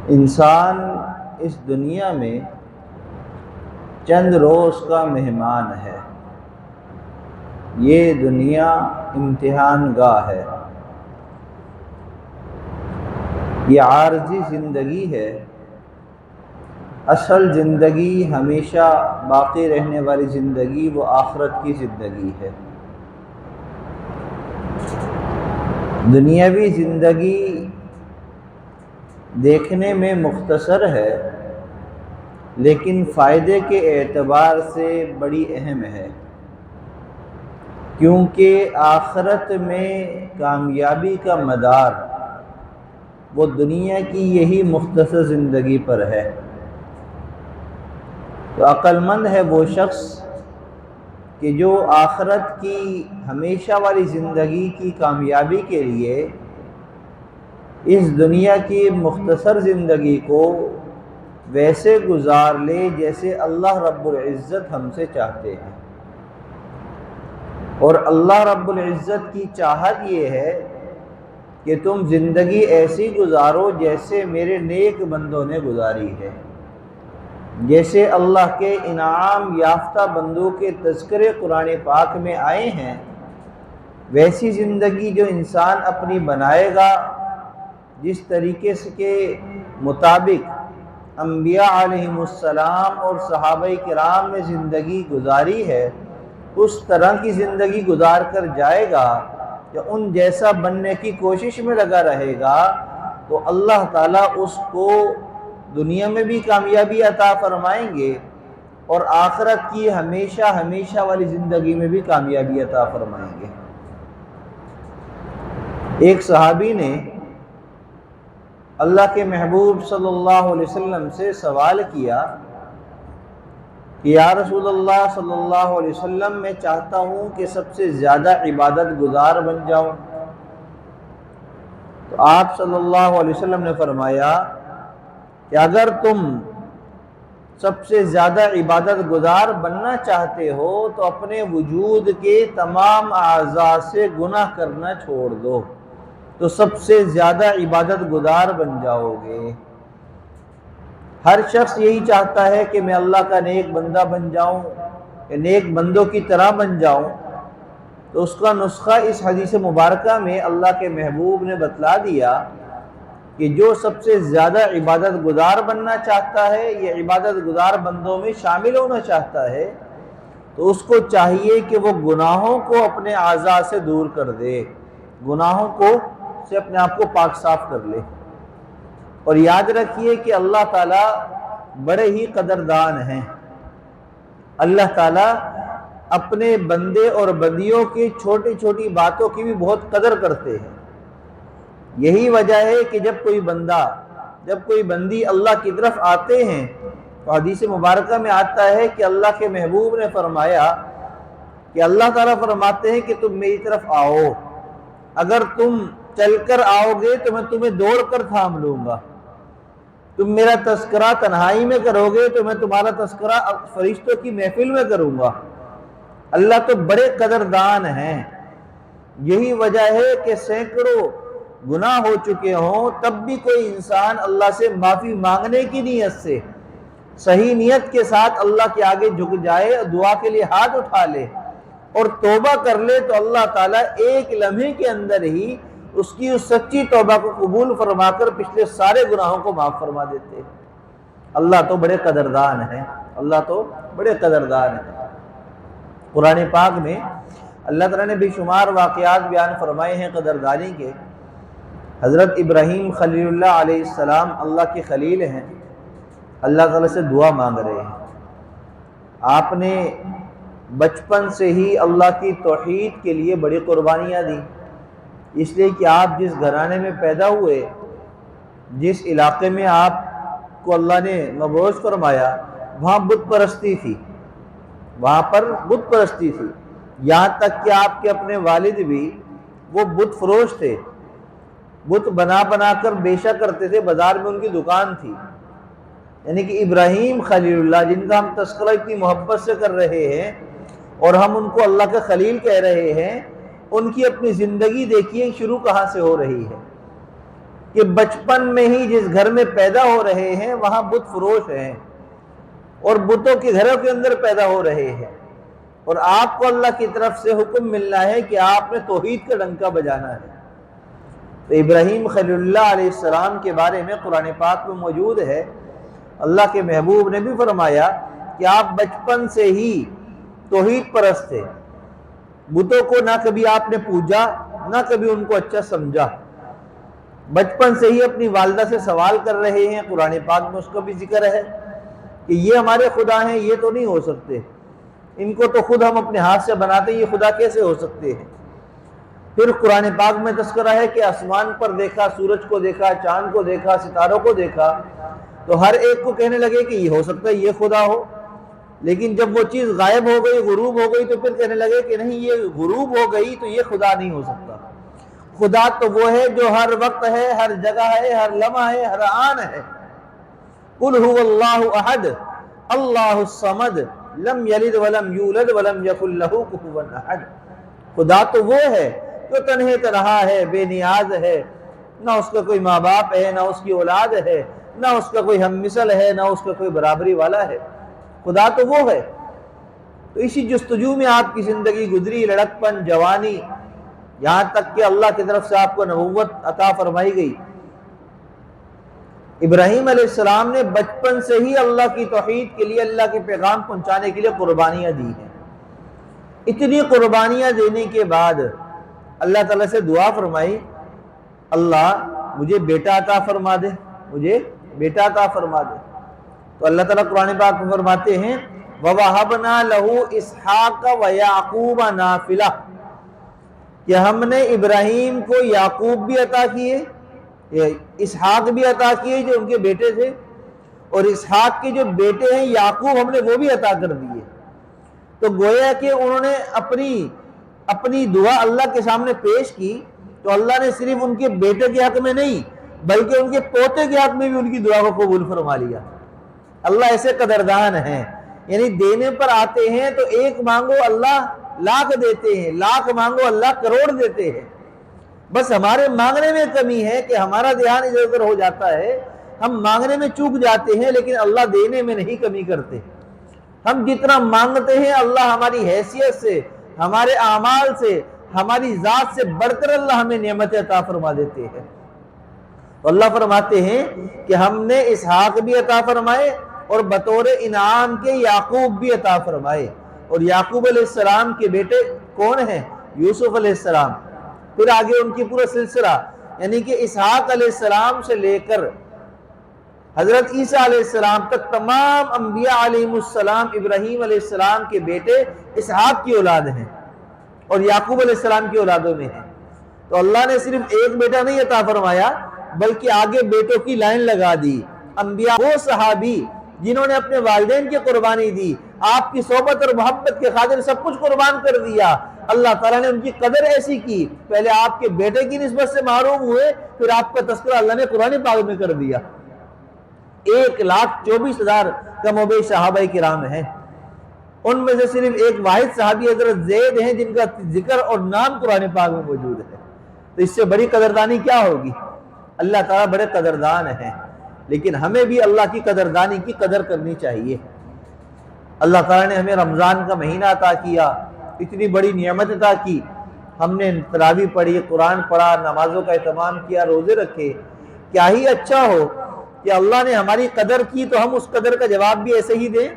انسان اس دنیا میں چند روز کا مہمان ہے۔ یہ دنیا امتحان گاہ ہے، یہ عارضی زندگی ہے۔ اصل زندگی، ہمیشہ باقی رہنے والی زندگی، وہ آخرت کی زندگی ہے۔ دنیاوی زندگی دیکھنے میں مختصر ہے، لیکن فائدے کے اعتبار سے بڑی اہم ہے، کیونکہ آخرت میں کامیابی کا مدار وہ دنیا کی یہی مختصر زندگی پر ہے۔ تو عقل مند ہے وہ شخص کہ جو آخرت کی ہمیشہ والی زندگی کی کامیابی کے لیے اس دنیا کی مختصر زندگی کو ویسے گزار لے جیسے اللہ رب العزت ہم سے چاہتے ہیں۔ اور اللہ رب العزت کی چاہت یہ ہے کہ تم زندگی ایسی گزارو جیسے میرے نیک بندوں نے گزاری ہے، جیسے اللہ کے انعام یافتہ بندوں کے تذکرے قرآن پاک میں آئے ہیں۔ ویسی زندگی جو انسان اپنی بنائے گا، جس طریقے کے مطابق انبیاء علیہم السلام اور صحابہ کرام نے زندگی گزاری ہے، اس طرح کی زندگی گزار کر جائے گا کہ ان جیسا بننے کی کوشش میں لگا رہے گا، تو اللہ تعالیٰ اس کو دنیا میں بھی کامیابی عطا فرمائیں گے اور آخرت کی ہمیشہ والی زندگی میں بھی کامیابی عطا فرمائیں گے۔ ایک صحابی نے اللہ کے محبوب صلی اللہ علیہ وسلم سے سوال کیا کہ یا رسول اللہ صلی اللہ علیہ وسلم، میں چاہتا ہوں کہ سب سے زیادہ عبادت گزار بن جاؤں۔ تو آپ صلی اللہ علیہ وسلم نے فرمایا کہ اگر تم سب سے زیادہ عبادت گزار بننا چاہتے ہو تو اپنے وجود کے تمام اعضاء سے گناہ کرنا چھوڑ دو، تو سب سے زیادہ عبادت گزار بن جاؤ گے۔ ہر شخص یہی چاہتا ہے کہ میں اللہ کا نیک بندہ بن جاؤں، کہ نیک بندوں کی طرح بن جاؤں۔ تو اس کا نسخہ اس حدیث مبارکہ میں اللہ کے محبوب نے بتلا دیا کہ جو سب سے زیادہ عبادت گزار بننا چاہتا ہے، یہ عبادت گزار بندوں میں شامل ہونا چاہتا ہے، تو اس کو چاہیے کہ وہ گناہوں کو اپنے اعضاء سے دور کر دے، گناہوں کو سے اپنے آپ کو پاک صاف کر لے۔ اور یاد رکھیے کہ اللہ تعالیٰ بڑے ہی قدردان ہیں۔ اللہ تعالیٰ اپنے بندے اور بندیوں کی چھوٹی چھوٹی باتوں کی بھی بہت قدر کرتے ہیں۔ یہی وجہ ہے کہ جب کوئی بندی اللہ کی طرف آتے ہیں تو حدیث مبارکہ میں آتا ہے کہ اللہ کے محبوب نے فرمایا کہ اللہ تعالیٰ فرماتے ہیں کہ تم میری طرف آؤ، اگر تم چل کر آؤ گے تو میں تمہیں دوڑ کر تھام لوں گا، تم میرا تذکرہ تنہائی میں کرو گے تو میں تمہارا تذکرہ فرشتوں کی محفل میں کروں گا۔ اللہ تو بڑے قدردان ہیں۔ یہی وجہ ہے کہ سینکڑوں گناہ ہو چکے ہوں تب بھی کوئی انسان اللہ سے معافی مانگنے کی نیت سے، صحیح نیت کے ساتھ اللہ کے آگے جھک جائے، دعا کے لیے ہاتھ اٹھا لے اور توبہ کر لے، تو اللہ تعالیٰ ایک لمحے کے اندر ہی اس کی اس سچی توبہ کو قبول فرما کر پچھلے سارے گناہوں کو معاف فرما دیتے ہیں۔ اللہ تو بڑے قدردان ہیں، اللہ تو بڑے قدردان ہیں۔ قرآن پاک میں اللہ تعالیٰ نے بے شمار واقعات بیان فرمائے ہیں قدردانی کے۔ حضرت ابراہیم خلیل اللہ علیہ السلام اللہ کے خلیل ہیں، اللہ تعالیٰ سے دعا مانگ رہے ہیں۔ آپ نے بچپن سے ہی اللہ کی توحید کے لیے بڑی قربانیاں دیں، اس لیے کہ آپ جس گھرانے میں پیدا ہوئے، جس علاقے میں آپ کو اللہ نے مبعوث فرمایا، وہاں بت پرستی تھی، وہاں پر بت پرستی تھی، یہاں تک کہ آپ کے اپنے والد بھی وہ بت فروش تھے، بت بنا کر بیچا کرتے تھے، بازار میں ان کی دکان تھی۔ یعنی کہ ابراہیم خلیل اللہ جن کا ہم تذکرہ اتنی محبت سے کر رہے ہیں اور ہم ان کو اللہ کے خلیل کہہ رہے ہیں، ان کی اپنی زندگی دیکھیے شروع کہاں سے ہو رہی ہے۔ کہ بچپن میں ہی جس گھر میں پیدا ہو رہے ہیں وہاں بت فروش ہیں اور بتوں کے گھروں کے اندر پیدا ہو رہے ہیں، اور آپ کو اللہ کی طرف سے حکم ملنا ہے کہ آپ نے توحید کا ڈنکا بجانا ہے۔ تو ابراہیم خلیل اللہ علیہ السلام کے بارے میں قرآن پاک میں موجود ہے، اللہ کے محبوب نے بھی فرمایا کہ آپ بچپن سے ہی توحید پرست تھے، بتوں کو نہ کبھی آپ نے پوجا نہ کبھی ان کو اچھا سمجھا، بچپن سے ہی اپنی والدہ سے سوال کر رہے ہیں۔ قرآن پاک میں اس کا بھی ذکر ہے کہ یہ ہمارے خدا ہیں، یہ تو نہیں ہو سکتے، ان کو تو خود ہم اپنے ہاتھ سے بناتے ہیں، یہ خدا کیسے ہو سکتے ہیں؟ پھر قرآن پاک میں تذکرہ ہے کہ آسمان پر دیکھا، سورج کو دیکھا، چاند کو دیکھا، ستاروں کو دیکھا، تو ہر ایک کو کہنے لگے کہ یہ ہو سکتا ہے یہ خدا ہو، لیکن جب وہ چیز غائب ہو گئی، غروب ہو گئی، تو پھر کہنے لگے کہ نہیں، یہ غروب ہو گئی تو یہ خدا نہیں ہو سکتا۔ خدا تو وہ ہے جو ہر وقت ہے، ہر جگہ ہے، ہر لمحہ ہے، ہر آن ہے۔ قل هو اللہ احد اللہ الصمد لم یلد ولم یولد ولم یکن لہ کفوا احد۔ خدا تو وہ ہے جو تنہے تنہا ہے، بے نیاز ہے، نہ اس کا کوئی ماں باپ ہے، نہ اس کی اولاد ہے، نہ اس کا کوئی ہم مثل ہے، نہ اس کا کوئی برابری والا ہے۔ خدا تو وہ ہے۔ تو اسی جستجو میں آپ کی زندگی گزری، لڑکپن، جوانی، یہاں تک کہ اللہ کی طرف سے آپ کو نبوت عطا فرمائی گئی۔ ابراہیم علیہ السلام نے بچپن سے ہی اللہ کی توحید کے لیے، اللہ کے پیغام پہنچانے کے لیے قربانیاں دی ہیں۔ اتنی قربانیاں دینے کے بعد اللہ تعالیٰ سے دعا فرمائی، اللہ مجھے بیٹا عطا فرما دے، مجھے بیٹا عطا فرما دے۔ تو اللہ تعالیٰ قرآن پاک میں فرماتے ہیں وَوَهَبْنَا لَهُ إِسْحَاقَ وَيَعْقُوبَ نَافِلَةً، کہ ہم نے ابراہیم کو یعقوب بھی عطا کیے، اسحاق بھی عطا کیے جو ان کے بیٹے تھے، اور اسحاق کے جو بیٹے ہیں یعقوب ہم نے وہ بھی عطا کر دیے۔ تو گویا کہ انہوں نے اپنی دعا اللہ کے سامنے پیش کی، تو اللہ نے صرف ان کے بیٹے کے حق میں نہیں بلکہ ان کے پوتے کے حق میں بھی ان کی دعا کو قبول فرما لیا۔ اللہ ایسے قدردان ہیں، یعنی دینے پر آتے ہیں تو ایک مانگو اللہ لاکھ دیتے ہیں، لاکھ مانگو اللہ کروڑ دیتے ہیں۔ بس ہمارے مانگنے میں کمی ہے کہ ہمارا دھیان ادھر ادھر ہو جاتا ہے، ہم مانگنے میں چوک جاتے ہیں لیکن اللہ دینے میں نہیں کمی کرتے۔ ہم جتنا مانگتے ہیں اللہ ہماری حیثیت سے، ہمارے اعمال سے، ہماری ذات سے بڑھ کر اللہ ہمیں نعمت عطا فرما دیتے ہیں۔ تو اللہ فرماتے ہیں کہ ہم نے اسحاق بھی عطا فرمائے اور بطور انعام کے یعقوب بھی عطا فرمائے۔ اور یعقوب علیہ السلام کے بیٹے کون ہیں؟ یوسف علیہ السلام۔ پھر آگے ان کی پورا سلسلہ، یعنی کہ اسحاق علیہ السلام سے لے کر حضرت عیسیٰ علیہ السلام تک تمام انبیاء علیہ السلام ابراہیم علیہ السلام کے بیٹے اسحاق کی اولاد ہیں اور یعقوب علیہ السلام کی اولادوں میں ہیں۔ تو اللہ نے صرف ایک بیٹا نہیں عطا فرمایا بلکہ آگے بیٹوں کی لائن لگا دی۔ انبیاء وہ صحابی جنہوں نے اپنے والدین کی قربانی دی، آپ کی صحبت اور محبت کے خاطر سب کچھ قربان کر دیا، اللہ تعالیٰ نے ان کی قدر ایسی کی، پہلے آپ کے بیٹے کی نسبت سے محروم ہوئے، پھر آپ کا تذکرہ اللہ نے قرآن پاک میں کر دیا۔ 1,24,000 کم و بیش صحابہ کرام ہیں، ان میں سے صرف ایک واحد صحابی حضرت زید ہیں جن کا ذکر اور نام قرآن پاک میں موجود ہے۔ تو اس سے بڑی قدردانی کیا ہوگی؟ اللہ تعالیٰ بڑے قدردان ہیں، لیکن ہمیں بھی اللہ کی قدردانی کی قدر کرنی چاہیے۔ اللہ تعالیٰ نے ہمیں رمضان کا مہینہ عطا کیا، اتنی بڑی نعمت عطا کی، ہم نے تراویح پڑھی، قرآن پڑھا، نمازوں کا اہتمام کیا، روزے رکھے۔ کیا ہی اچھا ہو کہ اللہ نے ہماری قدر کی تو ہم اس قدر کا جواب بھی ایسے ہی دیں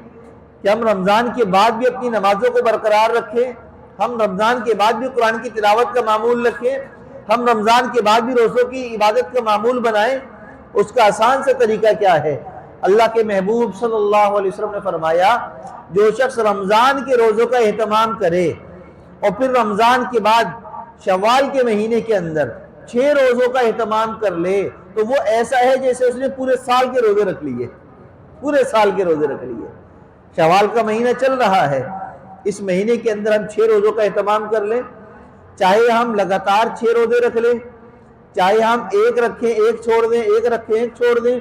کہ ہم رمضان کے بعد بھی اپنی نمازوں کو برقرار رکھیں، ہم رمضان کے بعد بھی قرآن کی تلاوت کا معمول رکھیں، ہم رمضان کے بعد بھی روزوں کی عبادت کا معمول بنائیں۔ اس کا آسان سے طریقہ کیا ہے؟ اللہ کے محبوب صلی اللہ علیہ وسلم نے فرمایا جو شخص رمضان کے روزوں کا اہتمام کرے اور پھر رمضان کے بعد شوال کے مہینے کے اندر 6 روزوں کا اہتمام کر لے تو وہ ایسا ہے جیسے اس نے پورے سال کے روزے رکھ لیے، پورے سال کے روزے رکھ لیے۔ شوال کا مہینہ چل رہا ہے، اس مہینے کے اندر ہم 6 روزوں کا اہتمام کر لیں، چاہے ہم لگاتار 6 روزے رکھ لیں، چاہے ہم ایک رکھیں ایک چھوڑ دیں، ایک رکھیں ایک چھوڑ دیں،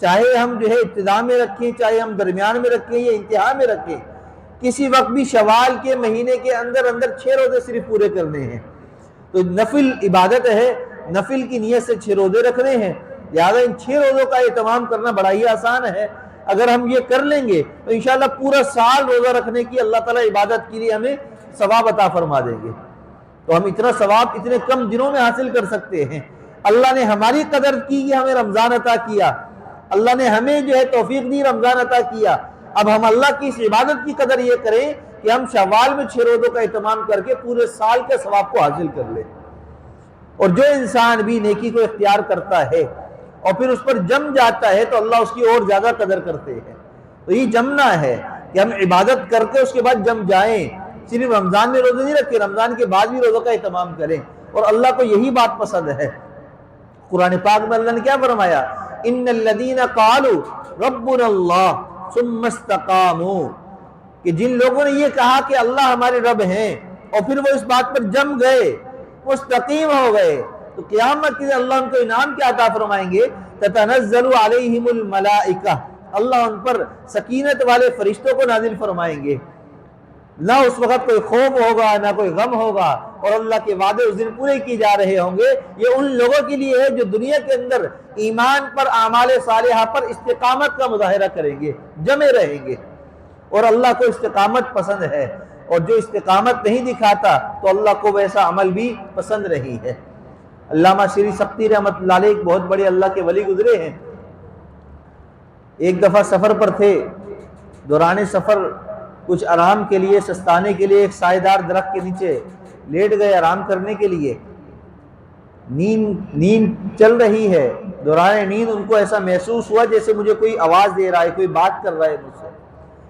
چاہے ہم جو ہے ابتدا میں رکھیں، چاہے ہم درمیان میں رکھیں یا انتہا میں رکھیں، کسی وقت بھی شوال کے مہینے کے اندر 6 روزے صرف پورے کرنے ہیں۔ تو نفل عبادت ہے، نفل کی نیت سے 6 روزے رکھنے ہیں، لہٰذا ان 6 روزوں کا اہتمام کرنا بڑا ہی آسان ہے۔ اگر ہم یہ کر لیں گے تو انشاءاللہ پورا سال روزہ رکھنے کی اللہ تعالیٰ عبادت کے لیے ہمیں ثواب عطا فرما دیں گے۔ تو ہم اتنا ثواب اتنے کم دنوں میں حاصل کر سکتے ہیں۔ اللہ نے ہماری قدر کی کہ ہمیں رمضان عطا کیا، اللہ نے ہمیں جو ہے توفیق دی، رمضان عطا کیا۔ اب ہم اللہ کی اس عبادت کی قدر یہ کریں کہ ہم شوال میں 6 روزوں کا اہتمام کر کے پورے سال کے ثواب کو حاصل کر لیں۔ اور جو انسان بھی نیکی کو اختیار کرتا ہے اور پھر اس پر جم جاتا ہے تو اللہ اس کی اور زیادہ قدر کرتے ہیں۔ تو یہ جمنا ہے کہ ہم عبادت کر کے اس کے بعد جم جائیں، صرف رمضان میں روزے نہیں رکھیں، رمضان کے بعد بھی روزوں کا اہتمام کریں، اور اللہ کو یہی بات پسند ہے۔ قرآن پاک میں اللہ نے کیا فرمایا؟ ان الذین قالوا ربنا اللہ ثم استقاموا، کہ جن لوگوں نے یہ کہا کہ اللہ ہمارے رب ہیں اور پھر وہ اس بات پر جم گئے، مستقیم ہو گئے، تو قیامت کے دن اللہ ان کو انعام کیا عطا فرمائیں گے؟ تتنزل علیہم الملائکہ، اللہ ان پر سکینت والے فرشتوں کو نازل فرمائیں گے۔ نہ اس وقت کوئی خوف ہوگا، نہ کوئی غم ہوگا، اور اللہ کے وعدے اس دن پورے کی جا رہے ہوں گے۔ یہ ان لوگوں کے لیے ہے جو دنیا کے اندر ایمان پر، اعمال صالحہ پر استقامت کا مظاہرہ کریں گے، جمے رہیں گے، اور اللہ کو استقامت پسند ہے، اور جو استقامت نہیں دکھاتا تو اللہ کو ویسا عمل بھی پسند نہیں ہے۔ علامہ شری سبتی رحمۃ اللہ علیہ ایک بہت بڑے اللہ کے ولی گزرے ہیں۔ ایک دفعہ سفر پر تھے، دوران سفر کچھ آرام کے لیے، سستانے کے لیے ایک سائے دار درخت کے نیچے لیٹ گئے آرام کرنے کے لیے۔ نیند چل رہی ہے، دوران نیند ان کو ایسا محسوس ہوا جیسے مجھے کوئی آواز دے رہا ہے، کوئی بات کر رہا ہے مجھ سے۔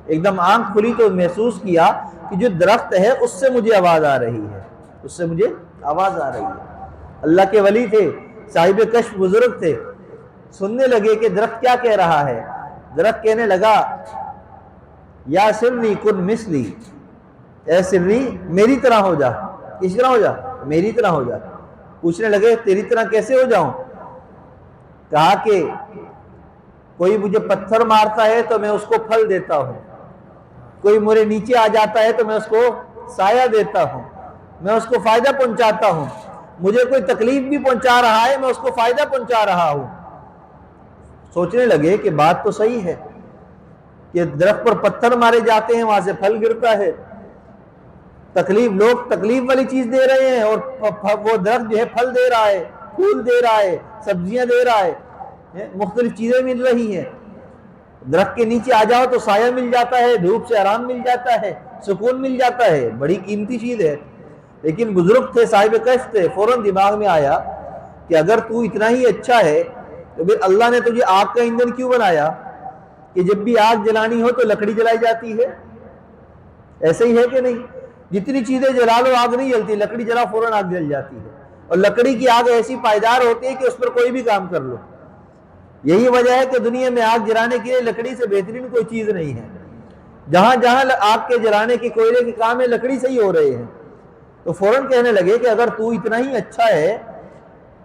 ایک دم آنکھ کھلی تو محسوس کیا کہ جو درخت ہے اس سے مجھے آواز آ رہی ہے، اس سے مجھے آواز آ رہی ہے۔ اللہ کے ولی تھے، صاحب کشف بزرگ تھے، سننے لگے کہ درخت کیا کہہ رہا ہے۔ درخت کہنے لگا یا سری کن مثلی، اے سری میری طرح ہو جا۔ کس طرح ہو جا؟ میری طرح ہو جا۔ پوچھنے لگے تیری طرح کیسے ہو جاؤں؟ کہا کہ کوئی مجھے پتھر مارتا ہے تو میں اس کو پھل دیتا ہوں، کوئی میرے نیچے آ جاتا ہے تو میں اس کو سایہ دیتا ہوں، میں اس کو فائدہ پہنچاتا ہوں، مجھے کوئی تکلیف بھی پہنچا رہا ہے میں اس کو فائدہ پہنچا رہا ہوں۔ سوچنے لگے کہ بات تو صحیح ہے کہ درخت پر پتھر مارے جاتے ہیں، وہاں سے پھل گرتا ہے، لوگ تکلیف والی چیز دے رہے ہیں، اور وہ درخت جو ہے پھل دے رہا ہے، پھول دے رہا ہے، سبزیاں دے رہا ہے، مختلف چیزیں مل رہی ہیں۔ درخت کے نیچے آ جاؤ تو سایہ مل جاتا ہے، دھوپ سے آرام مل جاتا ہے، سکون مل جاتا ہے، بڑی قیمتی چیز ہے۔ لیکن بزرگ تھے، صاحب کشف تھے، فوراً دماغ میں آیا کہ اگر تو اتنا ہی اچھا ہے تو پھر اللہ نے تجھے آگ کا ایندھن کیوں بنایا کہ جب بھی آگ جلانی ہو تو لکڑی جلائی جاتی ہے؟ ایسے ہی ہے کہ نہیں؟ جتنی چیزیں جلا لو آگ نہیں جلتی، لکڑی جلا فوراً آگ جل جاتی ہے، اور لکڑی کی آگ ایسی پائیدار ہوتی ہے کہ اس پر کوئی بھی کام کر لو۔ یہی وجہ ہے کہ دنیا میں آگ جلانے کے لیے لکڑی سے بہترین کوئی چیز نہیں ہے۔ جہاں جہاں آگ کے جلانے کی، کوئلے کے کام ہے، لکڑی سے ہی ہو رہے ہیں۔ تو فوراً کہنے لگے کہ اگر تو اتنا ہی اچھا ہے،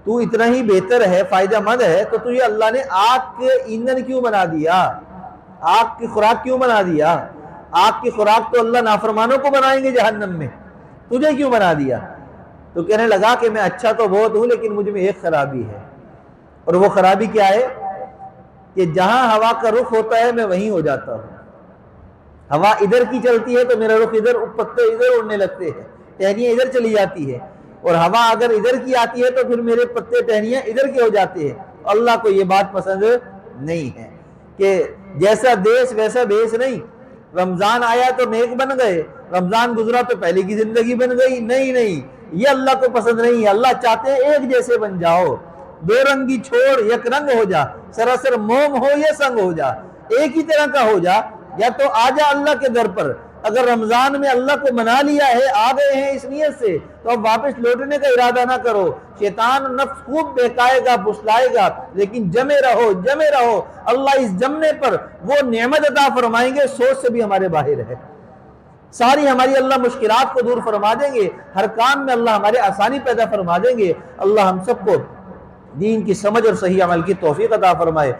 تو اتنا ہی بہتر ہے، فائدہ مند ہے، تو تجھے اللہ نے آگ کے ایندھن کیوں بنا دیا؟ آگ کی خوراک کیوں بنا دیا؟ آگ کی خوراک تو اللہ نافرمانوں کو بنائیں گے جہنم میں، تجھے کیوں بنا دیا؟ تو کہنے لگا کہ میں اچھا تو بہت ہوں لیکن مجھ میں ایک خرابی ہے، اور وہ خرابی کیا ہے کہ جہاں ہوا کا رخ ہوتا ہے میں وہیں ہو جاتا ہوں۔ ہوا ادھر کی چلتی ہے تو میرا رخ ادھر، پتے ادھر اڑنے لگتے ہیں، ٹہنیاں ادھر چلی جاتی ہے، اور ہوا اگر ادھر کی آتی ہے تو پھر میرے پتے ٹہنیاں ادھر کے ہو جاتے ہیں۔ اللہ کو یہ بات پسند نہیں ہے کہ جیسا دیش ویسا بیس نہیں، رمضان آیا تو نیک بن گئے، رمضان گزرا تو پہلے کی زندگی بن گئی، نہیں، یہ اللہ کو پسند نہیں ہے۔ اللہ چاہتے ہیں ایک جیسے بن جاؤ، دو رنگی چھوڑ یک رنگ ہو جا، سراسر موم ہو یا سنگ ہو جا، ایک ہی طرح کا ہو جا، یا تو آ جا اللہ کے در پر۔ اگر رمضان میں اللہ کو منا لیا ہے، آ گئے ہیں اس نیت سے، تو اب واپس لوٹنے کا ارادہ نہ کرو۔ شیطان نفس خوب بہکائے گا، پھسلائے گا، لیکن جمے رہو، جمے رہو۔ اللہ اس جمنے پر وہ نعمت عطا فرمائیں گے سوچ سے بھی ہمارے باہر ہے۔ ساری ہماری اللہ مشکلات کو دور فرما دیں گے، ہر کام میں اللہ ہمارے آسانی پیدا فرما دیں گے۔ اللہ ہم سب کو دین کی سمجھ اور صحیح عمل کی توفیق عطا فرمائے۔